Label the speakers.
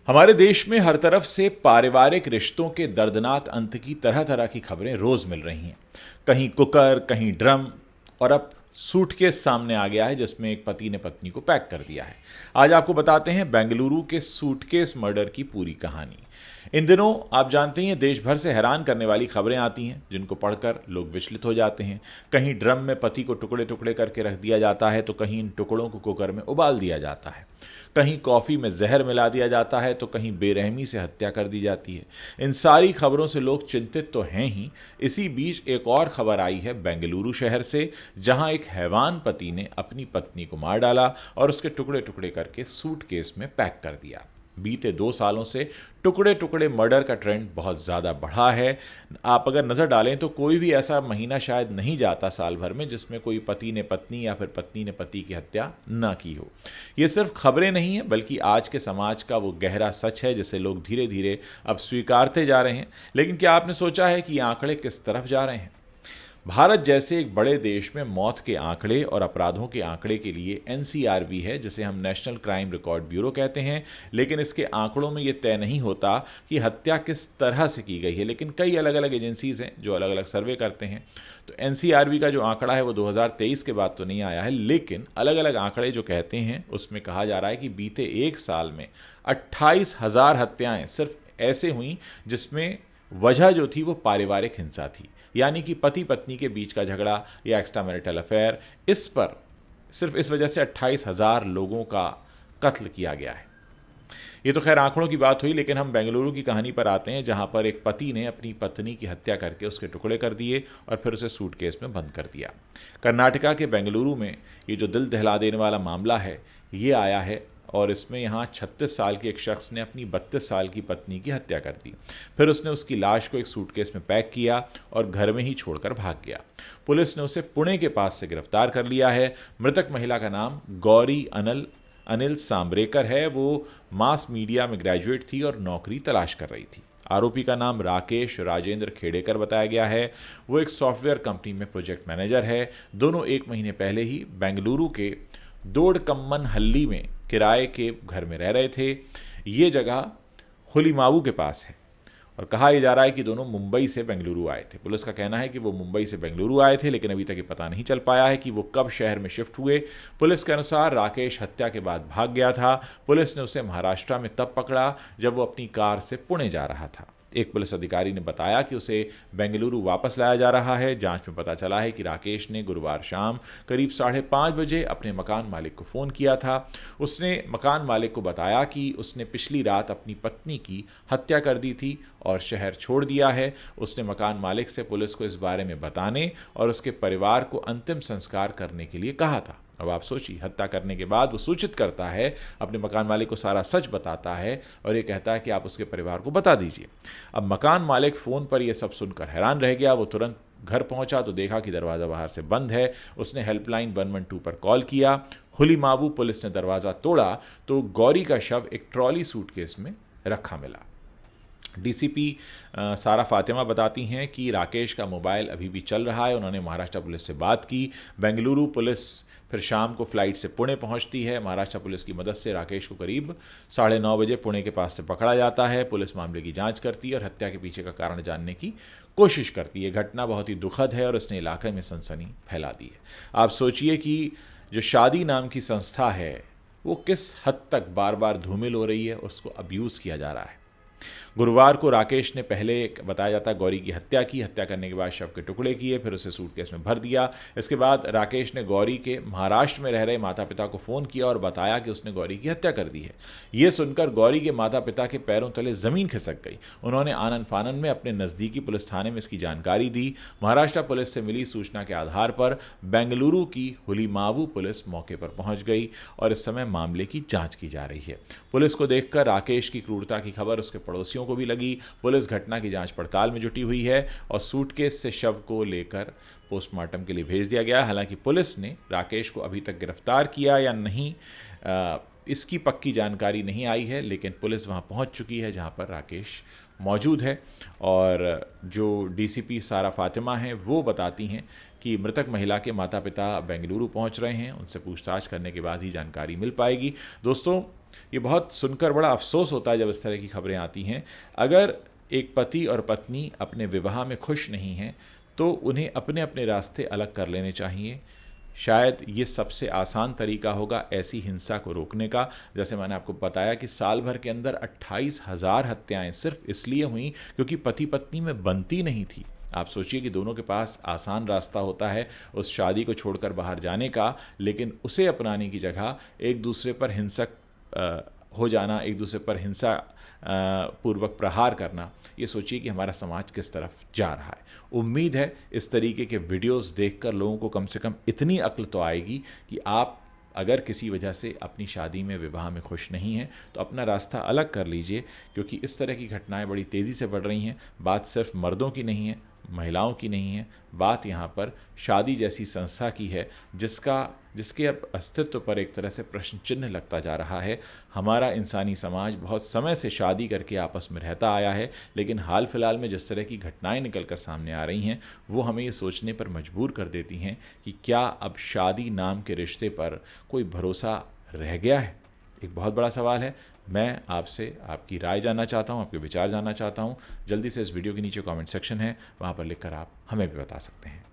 Speaker 1: हमारे देश में हर तरफ से पारिवारिक रिश्तों के दर्दनाक अंत की तरह तरह की खबरें रोज मिल रही हैं। कहीं कुकर, कहीं ड्रम, और अब सूटकेस सामने आ गया है जिसमें एक पति ने पत्नी को पैक कर दिया है। आज आपको बताते हैं बेंगलुरु के सूटकेस मर्डर की पूरी कहानी। इन दिनों आप जानते हैं देश भर से हैरान करने वाली खबरें आती हैं जिनको पढ़कर लोग विचलित हो जाते हैं। कहीं ड्रम में पति को टुकड़े टुकड़े करके रख दिया जाता है तो कहीं इन टुकड़ों को कुकर में उबाल दिया जाता है। कहीं कॉफ़ी में जहर मिला दिया जाता है तो कहीं बेरहमी से हत्या कर दी जाती है। इन सारी खबरों से लोग चिंतित तो हैं ही। इसी बीच एक और खबर आई है बेंगलुरु शहर से, जहां एक हैवान पति ने अपनी पत्नी को मार डाला और उसके टुकड़े टुकड़े करके सूटकेस में पैक कर दिया। बीते 2 सालों से टुकड़े टुकड़े मर्डर का ट्रेंड बहुत ज़्यादा बढ़ा है। आप अगर नज़र डालें तो कोई भी ऐसा महीना शायद नहीं जाता साल भर में जिसमें कोई पति ने पत्नी या फिर पत्नी ने पति की हत्या ना की हो। ये सिर्फ खबरें नहीं हैं बल्कि आज के समाज का वो गहरा सच है जिसे लोग धीरे धीरे अब स्वीकारते जा रहे हैं। लेकिन क्या आपने सोचा है कि ये आंकड़े किस तरफ जा रहे हैं? भारत जैसे एक बड़े देश में मौत के आंकड़े और अपराधों के आंकड़े के लिए एनसीआरबी है, जिसे हम नेशनल क्राइम रिकॉर्ड ब्यूरो कहते हैं। लेकिन इसके आंकड़ों में ये तय नहीं होता कि हत्या किस तरह से की गई है, लेकिन कई अलग अलग एजेंसीज हैं जो अलग अलग सर्वे करते हैं। तो एनसीआरबी का जो आंकड़ा है वो 2023 के बाद तो नहीं आया है, लेकिन अलग अलग आंकड़े जो कहते हैं उसमें कहा जा रहा है कि बीते 1 साल में 28,000 हत्याएं सिर्फ ऐसे हुई जिसमें वजह जो थी वो पारिवारिक हिंसा थी, यानी कि पति पत्नी के बीच का झगड़ा या एक्स्ट्रा मैरिटल अफेयर। इस पर सिर्फ इस वजह से 28,000 लोगों का कत्ल किया गया है। ये तो खैर आंकड़ों की बात हुई, लेकिन हम बेंगलुरु की कहानी पर आते हैं जहां पर एक पति ने अपनी पत्नी की हत्या करके उसके टुकड़े कर दिए और फिर उसे सूटकेस में बंद कर दिया। कर्नाटका के बेंगलुरु में ये जो दिल दहला देने वाला मामला है ये आया है, और इसमें यहाँ 36 साल के एक शख्स ने अपनी 32 साल की पत्नी की हत्या कर दी। फिर उसने उसकी लाश को एक सूटकेस में पैक किया और घर में ही छोड़कर भाग गया। पुलिस ने उसे पुणे के पास से गिरफ्तार कर लिया है। मृतक महिला का नाम गौरी अनिल सांबरेकर है। वो मास मीडिया में ग्रेजुएट थी और नौकरी तलाश कर रही थी। आरोपी का नाम राकेश राजेंद्र खेड़ेकर बताया गया है। वो एक सॉफ्टवेयर कंपनी में प्रोजेक्ट मैनेजर है। दोनों 1 महीने पहले ही बेंगलुरु के दोडकम्मन हल्ली में किराए के घर में रह रहे थे। ये जगह हुलीमावू के पास है और कहा यह जा रहा है कि दोनों मुंबई से बेंगलुरु आए थे। पुलिस का कहना है कि वो मुंबई से बेंगलुरु आए थे, लेकिन अभी तक ये पता नहीं चल पाया है कि वो कब शहर में शिफ्ट हुए। पुलिस के अनुसार राकेश हत्या के बाद भाग गया था। पुलिस ने उसे महाराष्ट्र में तब पकड़ा जब वो अपनी कार से पुणे जा रहा था। एक पुलिस अधिकारी ने बताया कि उसे बेंगलुरु वापस लाया जा रहा है। जांच में पता चला है कि राकेश ने गुरुवार शाम करीब 5:30 बजे अपने मकान मालिक को फ़ोन किया था। उसने मकान मालिक को बताया कि उसने पिछली रात अपनी पत्नी की हत्या कर दी थी और शहर छोड़ दिया है। उसने मकान मालिक से पुलिस को इस बारे में बताने और उसके परिवार को अंतिम संस्कार करने के लिए कहा था। अब आप सोचिए, हत्या करने के बाद वो सूचित करता है, अपने मकान मालिक को सारा सच बताता है और ये कहता है कि आप उसके परिवार को बता दीजिए। अब मकान मालिक फ़ोन पर यह सब सुनकर हैरान रह गया। वो तुरंत घर पहुंचा तो देखा कि दरवाज़ा बाहर से बंद है। उसने हेल्पलाइन 112 पर कॉल किया। हुलीमावू पुलिस ने दरवाज़ा तोड़ा तो गौरी का शव एक ट्रॉली सूटकेस में रखा मिला। डीसीपी सारा फातिमा बताती हैं कि राकेश का मोबाइल अभी भी चल रहा है। उन्होंने महाराष्ट्र पुलिस से बात की। बेंगलुरु पुलिस फिर शाम को फ्लाइट से पुणे पहुंचती है। महाराष्ट्र पुलिस की मदद से राकेश को करीब 9:30 बजे पुणे के पास से पकड़ा जाता है। पुलिस मामले की जांच करती है और हत्या के पीछे का कारण जानने की कोशिश करती है। घटना बहुत ही दुखद है और इसने इलाके में सनसनी फैला दी है। आप सोचिए कि जो शादी नाम की संस्था है वो किस हद तक बार बार धूमिल हो रही है, उसको अब्यूज़ किया जा रहा है। गुरुवार को राकेश ने पहले बताया जाता गौरी की हत्या की। हत्या करने के बाद शव के टुकड़े किए, फिर उसे सूटकेस में भर दिया। इसके बाद राकेश ने गौरी के महाराष्ट्र में रह रहे माता पिता को फ़ोन किया और बताया कि उसने गौरी की हत्या कर दी है। ये सुनकर गौरी के माता पिता के पैरों तले ज़मीन खिसक गई। उन्होंने आनन फानन में अपने नज़दीकी पुलिस थाने में इसकी जानकारी दी। महाराष्ट्र पुलिस से मिली सूचना के आधार पर बेंगलुरु की हुलीमावू पुलिस मौके पर पहुंच गई और इस समय मामले की जाँच की जा रही है। पुलिस को देखकर राकेश की क्रूरता की खबर उसके पड़ोसियों को भी लगी। पुलिस घटना की जांच पड़ताल में जुटी हुई है और सूटकेस से शव को लेकर पोस्टमार्टम के लिए भेज दिया गया। हालांकि पुलिस ने राकेश को अभी तक गिरफ्तार किया या नहीं, इसकी पक्की जानकारी नहीं आई है, लेकिन पुलिस वहां पहुंच चुकी है जहां पर राकेश मौजूद है। और जो डीसीपी सारा फातिमा हैं वो बताती हैं कि मृतक महिला के माता पिता बेंगलुरु पहुंच रहे हैं। उनसे पूछताछ करने के बाद ही जानकारी मिल पाएगी। दोस्तों, ये बहुत सुनकर बड़ा अफसोस होता है जब इस तरह की खबरें आती हैं। अगर एक पति और पत्नी अपने विवाह में खुश नहीं हैं तो उन्हें अपने अपने रास्ते अलग कर लेने चाहिए। शायद ये सबसे आसान तरीका होगा ऐसी हिंसा को रोकने का। जैसे मैंने आपको बताया कि साल भर के अंदर 28,000 हत्याएं सिर्फ इसलिए हुई क्योंकि पति पत्नी में बनती नहीं थी। आप सोचिए कि दोनों के पास आसान रास्ता होता है उस शादी को छोड़कर बाहर जाने का, लेकिन उसे अपनाने की जगह एक दूसरे पर हिंसक हो जाना, एक दूसरे पर हिंसा पूर्वक प्रहार करना। ये सोचिए कि हमारा समाज किस तरफ जा रहा है। उम्मीद है इस तरीके के वीडियोस देखकर लोगों को कम से कम इतनी अक्ल तो आएगी कि आप अगर किसी वजह से अपनी शादी में विवाह में खुश नहीं हैं तो अपना रास्ता अलग कर लीजिए, क्योंकि इस तरह की घटनाएं बड़ी तेज़ी से बढ़ रही हैं। बात सिर्फ मर्दों की नहीं है, महिलाओं की नहीं है, बात यहाँ पर शादी जैसी संस्था की है जिसके अब अस्तित्व पर एक तरह से प्रश्न चिन्ह लगता जा रहा है। हमारा इंसानी समाज बहुत समय से शादी करके आपस में रहता आया है, लेकिन हाल फिलहाल में जिस तरह की घटनाएं निकल कर सामने आ रही हैं वो हमें ये सोचने पर मजबूर कर देती हैं कि क्या अब शादी नाम के रिश्ते पर कोई भरोसा रह गया है। एक बहुत बड़ा सवाल है। मैं आपसे आपकी राय जानना चाहता हूँ, आपके विचार जानना चाहता हूँ। जल्दी से इस वीडियो के नीचे कमेंट सेक्शन है, वहाँ पर लिखकर आप हमें भी बता सकते हैं।